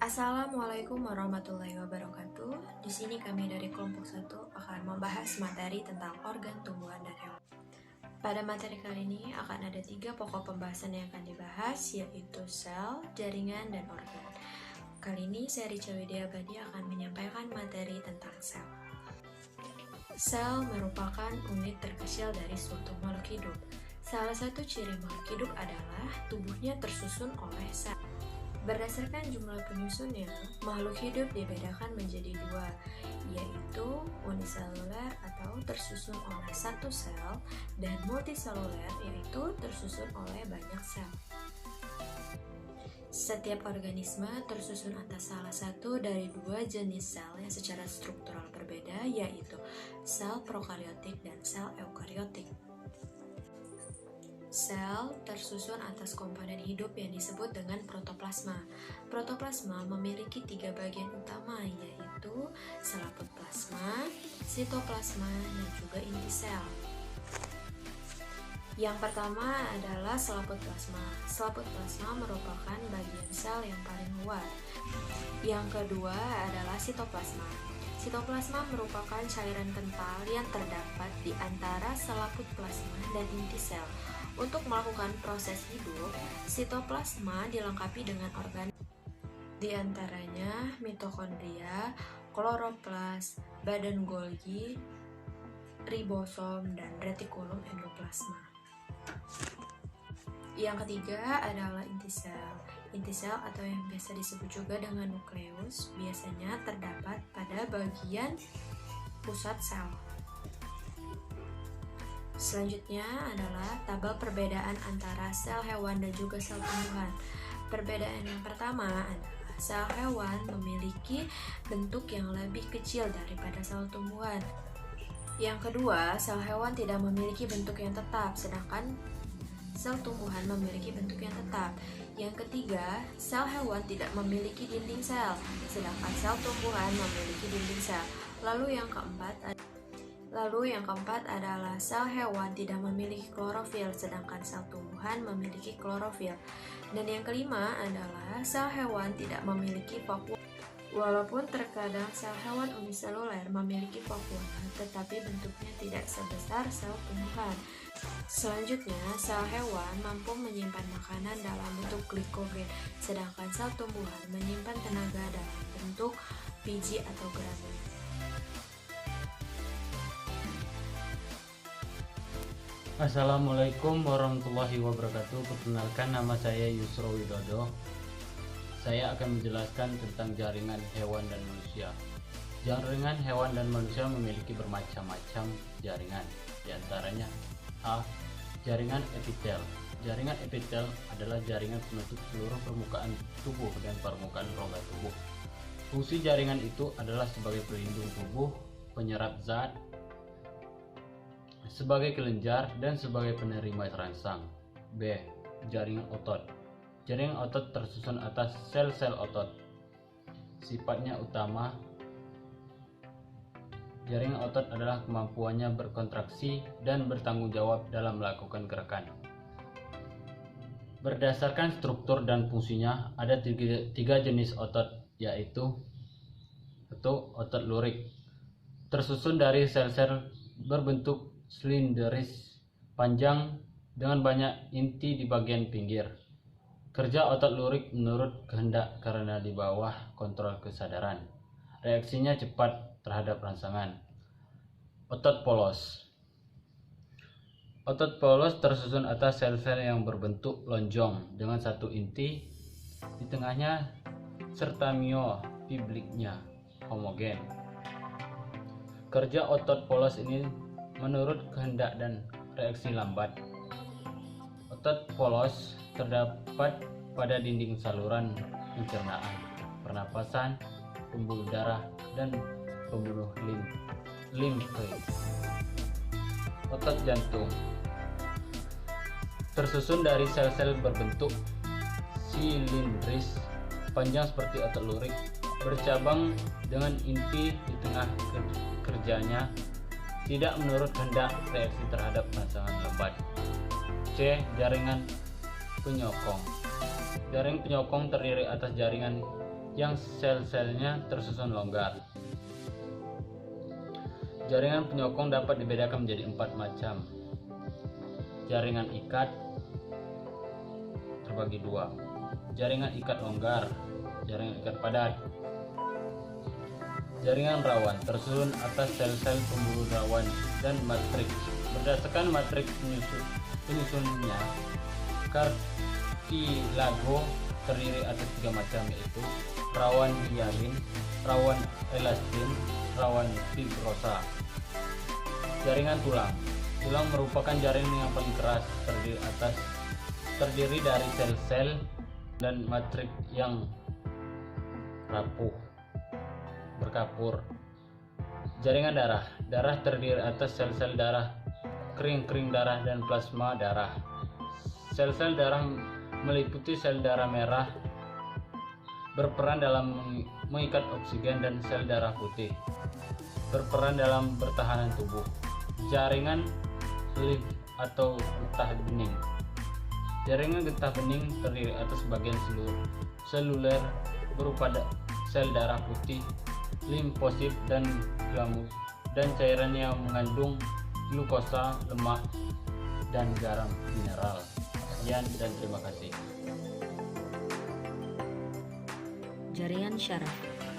Assalamualaikum warahmatullahi wabarakatuh. Di sini kami dari kelompok 1 akan membahas materi tentang organ tumbuhan dan hewan. Pada materi kali ini akan ada 3 pokok pembahasan yang akan dibahas, yaitu sel, jaringan, dan organ. Kali ini saya Richa Widya Abadi akan menyampaikan materi tentang sel. Sel merupakan unit terkecil dari suatu makhluk hidup. Salah satu ciri makhluk hidup adalah tubuhnya tersusun oleh sel. Berdasarkan jumlah penyusunnya, makhluk hidup dibedakan menjadi 2, yaitu uniseluler atau tersusun oleh satu sel, dan multiseluler yaitu tersusun oleh banyak sel. Setiap organisme tersusun atas salah satu dari 2 jenis sel yang secara struktural berbeda, yaitu sel prokariotik dan sel eukariotik. Sel tersusun atas komponen hidup yang disebut dengan protoplasma. Protoplasma memiliki 3 bagian utama, yaitu selaput plasma, sitoplasma, dan juga inti sel. Yang pertama adalah selaput plasma. Selaput plasma merupakan bagian sel yang paling luar. Yang kedua adalah sitoplasma. Sitoplasma merupakan cairan kental yang terdapat di antara selaput plasma dan inti sel. Untuk melakukan proses hidup, sitoplasma dilengkapi dengan organ, di antaranya mitokondria, kloroplas, badan Golgi, ribosom, dan retikulum endoplasma. Yang ketiga adalah inti sel. Inti sel atau yang biasa disebut juga dengan nukleus biasanya terdapat pada bagian pusat sel. Selanjutnya adalah tabel perbedaan antara sel hewan dan juga sel tumbuhan. Perbedaan yang pertama adalah sel hewan memiliki bentuk yang lebih kecil daripada sel tumbuhan. Yang kedua, sel hewan tidak memiliki bentuk yang tetap, sedangkan sel tumbuhan memiliki bentuk yang tetap. Yang ketiga, sel hewan tidak memiliki dinding sel, sedangkan sel tumbuhan memiliki dinding sel. Lalu yang keempat adalah sel hewan tidak memiliki klorofil, sedangkan sel tumbuhan memiliki klorofil. Dan yang kelima adalah sel hewan tidak memiliki vakuum. Walaupun terkadang sel hewan uniseluler memiliki vakuum, tetapi bentuknya tidak sebesar sel tumbuhan. Selanjutnya, sel hewan mampu menyimpan makanan dalam bentuk glikogen, sedangkan sel tumbuhan menyimpan tenaga dalam bentuk biji atau granul. Assalamualaikum warahmatullahi wabarakatuh. Perkenalkan, nama saya Yusro Widodo. Saya akan menjelaskan tentang jaringan hewan dan manusia. Jaringan hewan dan manusia memiliki bermacam-macam jaringan. Di antaranya A. Jaringan epitel. Jaringan epitel adalah jaringan penutup seluruh permukaan tubuh dan permukaan rongga tubuh. Fungsi jaringan itu adalah sebagai pelindung tubuh, penyerap zat, sebagai kelenjar, dan sebagai penerima terangsang. B. Jaringan otot. Jaringan otot tersusun atas sel-sel otot. Sifatnya utama, jaringan otot adalah kemampuannya berkontraksi dan bertanggung jawab dalam melakukan gerakan. Berdasarkan struktur dan fungsinya, ada 3 jenis otot, yaitu 1. Otot lurik, tersusun dari sel-sel berbentuk silinderis panjang dengan banyak inti di bagian pinggir. Kerja otot lurik menurut kehendak karena di bawah kontrol kesadaran. Reaksinya cepat terhadap rangsangan. Otot polos. Otot polos tersusun atas sel-sel yang berbentuk lonjong dengan satu inti di tengahnya serta miofibliknya homogen. Kerja otot polos ini menurut kehendak dan reaksi lambat. Otot polos terdapat pada dinding saluran pencernaan, pernapasan, pembuluh darah, dan pembuluh limfe. Otot jantung tersusun dari sel-sel berbentuk silindris panjang seperti otot lurik, bercabang dengan inti di tengah. Kerjanya tidak menurut kehendak reaksi terhadap rangsangan lambat. C. Jaringan penyokong. Jaring penyokong terdiri atas jaringan yang sel-selnya tersusun longgar. Jaringan penyokong dapat dibedakan menjadi 4 macam. Jaringan ikat terbagi 2. Jaringan ikat longgar, jaringan ikat padat. Jaringan rawan tersusun atas sel-sel pembuluh rawan dan matriks. Berdasarkan matriks penyusunnya, kartilago terdiri atas 3 macam, yaitu rawan hialin, rawan elastin, rawan fibrosa. Jaringan tulang. Tulang merupakan jaringan yang paling keras, terdiri dari sel-sel dan matriks yang rapuh berkapur. Jaringan darah. Darah terdiri atas sel-sel darah, kering-kering darah, dan plasma darah. Sel-sel darah meliputi sel darah merah, berperan dalam mengikat oksigen, dan sel darah putih, berperan dalam pertahanan tubuh. Jaringan limf atau getah bening. Jaringan getah bening terdiri atas bagian seluler berupa sel darah putih, limfosit, dan glomerulus, dan cairan yang mengandung glukosa, lemak, dan garam mineral. Sekian dan terima kasih. Jaringan syaraf.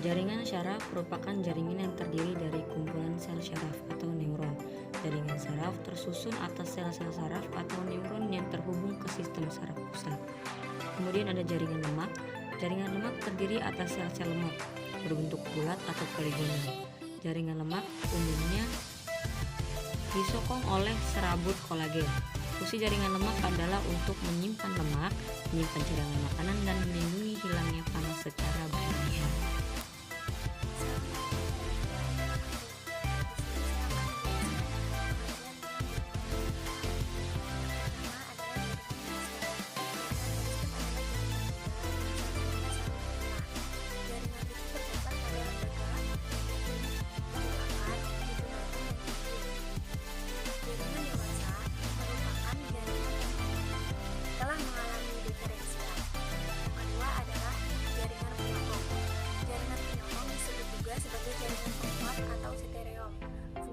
Jaringan syaraf merupakan jaringan yang terdiri dari kumpulan sel syaraf atau neuron. Jaringan syaraf tersusun atas sel-sel saraf atau neuron yang terhubung ke sistem saraf pusat. Kemudian ada jaringan lemak. Jaringan lemak terdiri atas sel-sel lemak berbentuk bulat atau poligonal. Jaringan lemak umumnya disokong oleh serabut kolagen. Fungsi jaringan lemak adalah untuk menyimpan lemak, menyimpan cadangan makanan, dan melindungi hilangnya panas secara berlebihan.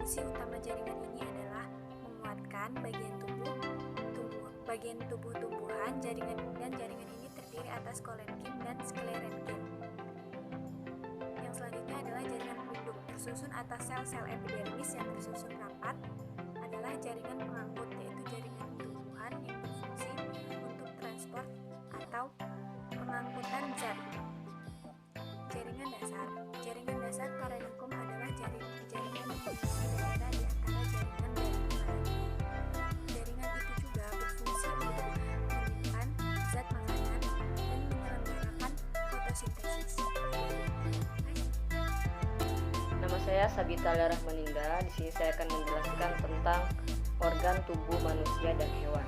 Fungsi utama jaringan ini adalah menguatkan bagian tubuh tumbuhan. Jaringan ini terdiri atas kolenkim dan sklerenkim. Yang selanjutnya adalah jaringan pelindung, tersusun atas sel-sel epidermis yang tersusun rapat. Adalah jaringan pengangkut, yaitu jaringan tumbuhan yang berfungsi untuk transport atau pengangkutan zat. Jaringan dasar. Jaringan dasar parenchyma adalah jaringan mengisi daerah di antara jaringan dan lingkaran. Jaringan itu juga berfungsi untuk menyimpan zat makanan dan menyelenggarakan fotosintesis. Nama saya Sabita Rahmaninda. Di sini saya akan menjelaskan tentang organ tubuh manusia dan hewan.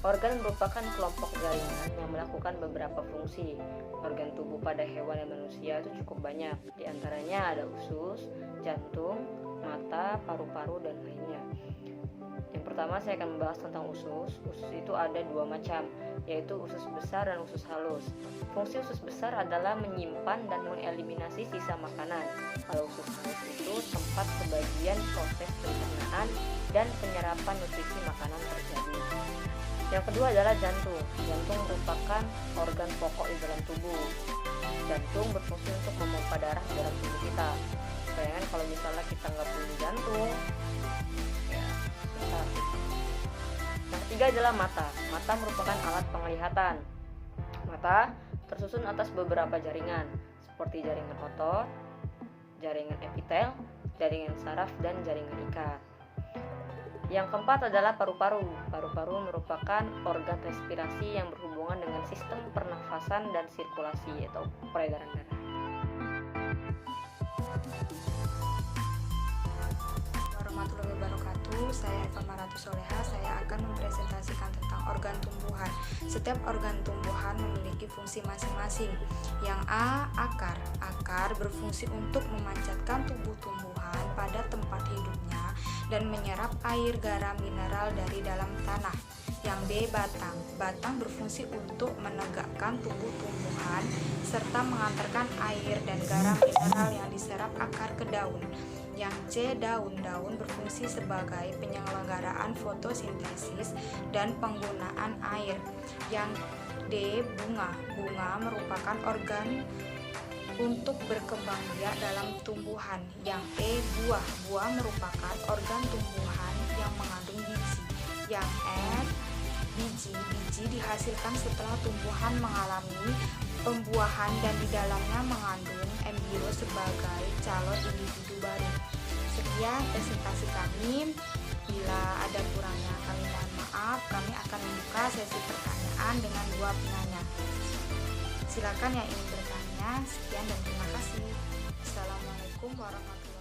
Organ merupakan kelompok jaringan yang melakukan beberapa fungsi. Organ tubuh pada hewan dan manusia itu cukup banyak. Di antaranya ada usus, jantung, mata, paru-paru, dan lainnya. Yang pertama saya akan membahas tentang usus. Usus itu ada 2 macam, yaitu usus besar dan usus halus. Fungsi usus besar adalah menyimpan dan mengeliminasi sisa makanan. Kalau usus halus itu tempat sebagian proses pencernaan dan penyerapan nutrisi makanan terjadi. Yang kedua adalah jantung. Jantung merupakan organ pokok di dalam tubuh. Jantung berfungsi untuk memompa darah di dalam tubuh kita. Bayangkan kalau misalnya kita nggak punya jantung, ya susah. Yang ketiga adalah mata. Mata merupakan alat penglihatan. Mata tersusun atas beberapa jaringan, seperti jaringan otot, jaringan epitel, jaringan saraf, dan jaringan ikat. Yang keempat adalah paru-paru. Paru-paru merupakan organ respirasi yang berhubungan dengan sistem pernafasan dan sirkulasi atau peredaran darah. Warahmatullahi wabarakatuh. Saya Eva Maratu Soleha. Saya akan mempresentasikan tentang organ tumbuhan. Setiap organ tumbuhan memiliki fungsi masing-masing. Yang A, akar. Akar berfungsi untuk memanjatkan tubuh tumbuhan pada tempat hidupnya dan menyerap air, garam, mineral dari dalam tanah. Yang B. Batang. Batang berfungsi untuk menegakkan tumbuh-tumbuhan serta mengantarkan air dan garam mineral yang diserap akar ke daun. Yang C. Daun. Daun berfungsi sebagai penyelenggaraan fotosintesis dan penggunaan air. Yang D. Bunga. Bunga merupakan organ untuk berkembang biak dalam tumbuhan. Yang E. Buah. Buah merupakan organ tumbuhan yang mengandung biji. Yang F. Biji. Biji dihasilkan setelah tumbuhan mengalami pembuahan dan di dalamnya mengandung embrio sebagai calon individu baru. Sekian presentasi kami. Bila ada kurangnya kami mohon maaf. Kami akan membuka sesi pertanyaan dengan 2 penanya. Silakan yang ingin bertanya. Sekian dan terima kasih. Assalamualaikum warahmatullahi wabarakatuh.